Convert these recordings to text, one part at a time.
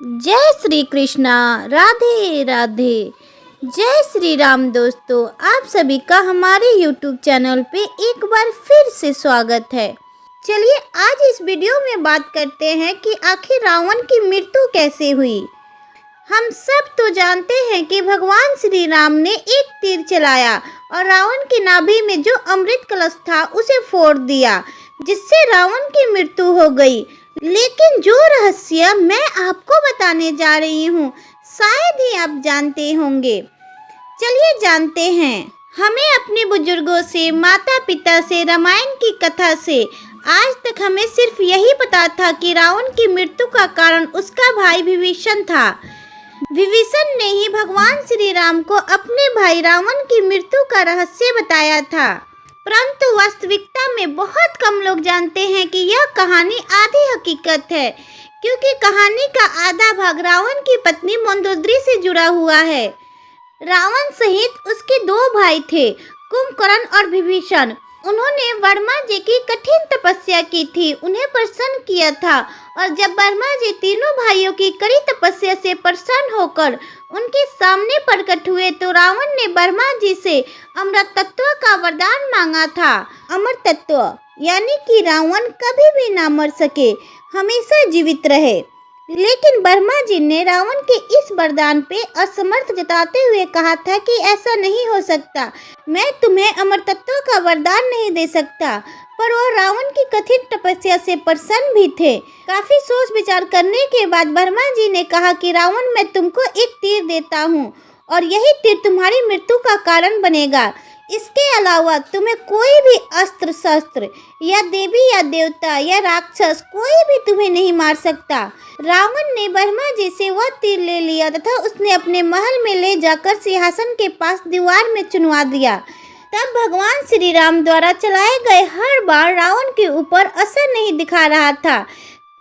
जय श्री कृष्णा। राधे राधे। जय श्री राम। दोस्तों, आप सभी का हमारे YouTube चैनल पे एक बार फिर से स्वागत है। चलिए आज इस वीडियो में बात करते हैं कि आखिर रावण की मृत्यु कैसे हुई। हम सब तो जानते हैं कि भगवान श्री राम ने एक तीर चलाया और रावण की नाभि में जो अमृत कलश था उसे फोड़ दिया, जिससे रावण की मृत्यु हो गई। लेकिन जो रहस्य मैं आपको बताने जा रही हूँ शायद ही आप जानते होंगे। चलिए जानते हैं। हमें अपने बुजुर्गों से, माता पिता से, रामायण की कथा से आज तक हमें सिर्फ यही पता था कि रावण की मृत्यु का कारण उसका भाई विभीषण था। विभीषण ने ही भगवान श्री राम को अपने भाई रावण की मृत्यु का रहस्य बताया था। परंतु वास्तविकता में बहुत कम लोग जानते हैं कि यह कहानी आधी हकीकत है, क्योंकि कहानी का आधा भाग रावण की पत्नी मंदोदरी से जुड़ा हुआ है। रावण सहित उसके दो भाई थे, कुंभकर्ण और विभीषण। उन्होंने वर्मा जी की कठिन तपस्या की थी, उन्हें प्रसन्न किया था, और जब वर्मा जी तीनों भाइयों की कड़ी तपस्या से प्रसन्न होकर उनके सामने प्रकट हुए तो रावण ने वर्मा जी से अमृत तत्व का वरदान मांगा था। अमर तत्व यानी कि रावण कभी भी ना मर सके, हमेशा जीवित रहे। लेकिन वर्मा जी ने रावण के इस वरदान पे असमर्थ जताते हुए कहा था कि ऐसा नहीं हो सकता, मैं तुम्हें अमर तत्व का वरदान नहीं दे सकता। पर वो रावण की कठिन तपस्या से प्रसन्न भी थे। काफी सोच विचार करने के बाद वर्मा जी ने कहा कि रावण, मैं तुमको एक तीर देता हूँ और यही तीर तुम्हारी मृत्यु का कारण बनेगा। इसके अलावा तुम्हें कोई भी अस्त्र शस्त्र या देवी या देवता या राक्षस कोई भी तुम्हें नहीं मार सकता। रावण ने वर्मा जी से वह तीर ले लिया तथा उसने अपने महल में ले जाकर सिंहासन के पास दीवार में चुनवा दिया। तब भगवान श्री राम द्वारा चलाए गए हर बार रावण के ऊपर असर नहीं दिखा रहा था।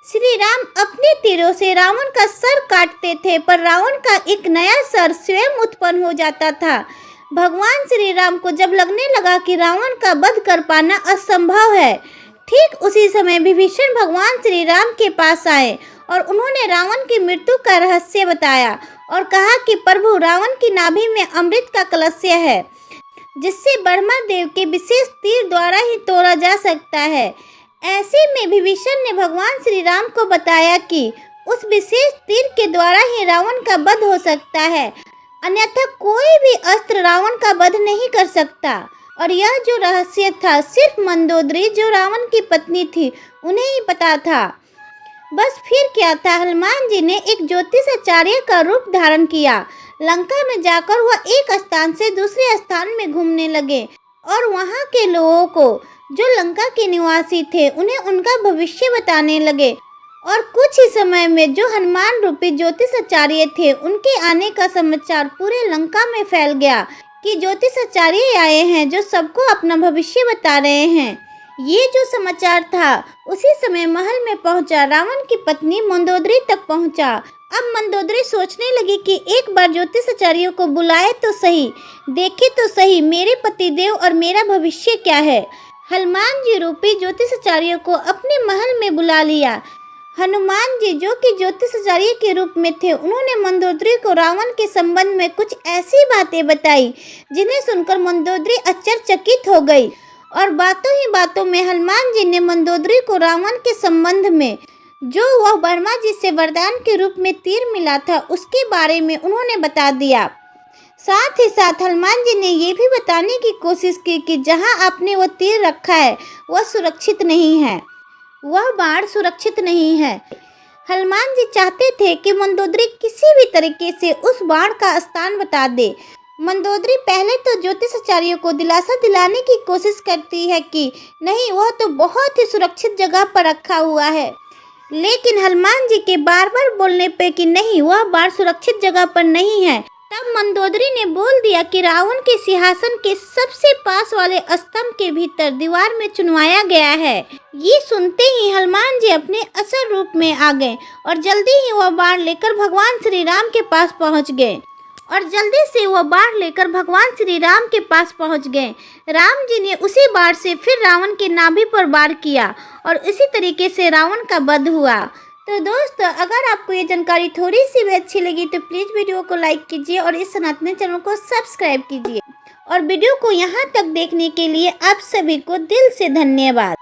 श्री राम अपने तीरों से रावण का सर काटते थे, पर रावण का एक नया सर स्वयं उत्पन्न हो जाता था। भगवान श्री राम को जब लगने लगा कि रावण का वध कर पाना असंभव है, ठीक उसी समय विभीषण भगवान श्री राम के पास आए और उन्होंने रावण की मृत्यु का रहस्य बताया और कहा कि प्रभु, रावण की नाभि में अमृत का कलश है, जिससे ब्रह्मा देव के विशेष तीर द्वारा ही तोड़ा जा सकता है। ऐसे में विभीषण ने भगवान श्री राम को बताया कि उस विशेष तीर के द्वारा ही रावण का वध हो सकता है, अन्यथा कोई भी अस्त्र रावण का वध नहीं कर सकता। और यह जो रहस्य था सिर्फ मंदोदरी, जो रावण की पत्नी थी, उन्हें ही पता था। बस फिर क्या था, हनुमान जी ने एक ज्योतिषाचार्य का रूप धारण किया। लंका में जाकर वह एक स्थान से दूसरे स्थान में घूमने लगे और वहां के लोगों को, जो लंका के निवासी थे, उन्हें उनका भविष्य बताने लगे। और कुछ ही समय में जो हनुमान रूपी ज्योतिषाचार्य थे, उनके आने का समाचार पूरे लंका में फैल गया कि ज्योतिषाचार्य आए हैं जो सबको अपना भविष्य बता रहे हैं। ये जो समाचार था उसी समय महल में पहुंचा, रावण की पत्नी मंदोदरी तक पहुंचा। अब मंदोदरी सोचने लगी कि एक बार ज्योतिषाचार्य को बुलाए तो सही, देखे तो सही मेरे पतिदेव और मेरा भविष्य क्या है। हनुमान जी रूपी ज्योतिषाचार्य को अपने महल में बुला लिया। हनुमान जी, जो कि ज्योतिषाचार्य के रूप में थे, उन्होंने मंदोदरी को रावण के संबंध में कुछ ऐसी बातें बताई जिन्हें सुनकर मंदोदरी आश्चर्यचकित हो गई। और बातों ही बातों में हनुमान जी ने मंदोदरी को रावण के संबंध में, जो वह ब्रह्मा जी से वरदान के रूप में तीर मिला था, उसके बारे में उन्होंने बता दिया। साथ ही साथ हनुमान जी ने ये भी बताने की कोशिश की कि जहां आपने वो तीर रखा है वह सुरक्षित नहीं है, वह बाण सुरक्षित नहीं है। हनुमान जी चाहते थे कि मंदोदरी किसी भी तरीके से उस बाण का स्थान बता दे। मंदोदरी पहले तो ज्योतिषाचार्य को दिलासा दिलाने की कोशिश करती है कि नहीं, वह तो बहुत ही सुरक्षित जगह पर रखा हुआ है। लेकिन हनुमान जी के बार बार बोलने पे कि नहीं, वह बाण सुरक्षित जगह पर नहीं है, तब मंदोदरी ने बोल दिया कि रावण के सिंहासन के सबसे पास वाले स्तंभ के भीतर दीवार में चुनवाया गया है। ये सुनते ही हनुमान जी अपने असल रूप में आ गए और जल्दी ही वह बाण लेकर भगवान श्री राम के पास पहुंच गए। राम जी ने उसी बाण से फिर रावण के नाभि पर वार किया और इसी तरीके से रावण का वध हुआ। तो दोस्तों, अगर आपको ये जानकारी थोड़ी सी भी अच्छी लगी तो प्लीज़ वीडियो को लाइक कीजिए और इस सनातन चैनल को सब्सक्राइब कीजिए। और वीडियो को यहाँ तक देखने के लिए आप सभी को दिल से धन्यवाद।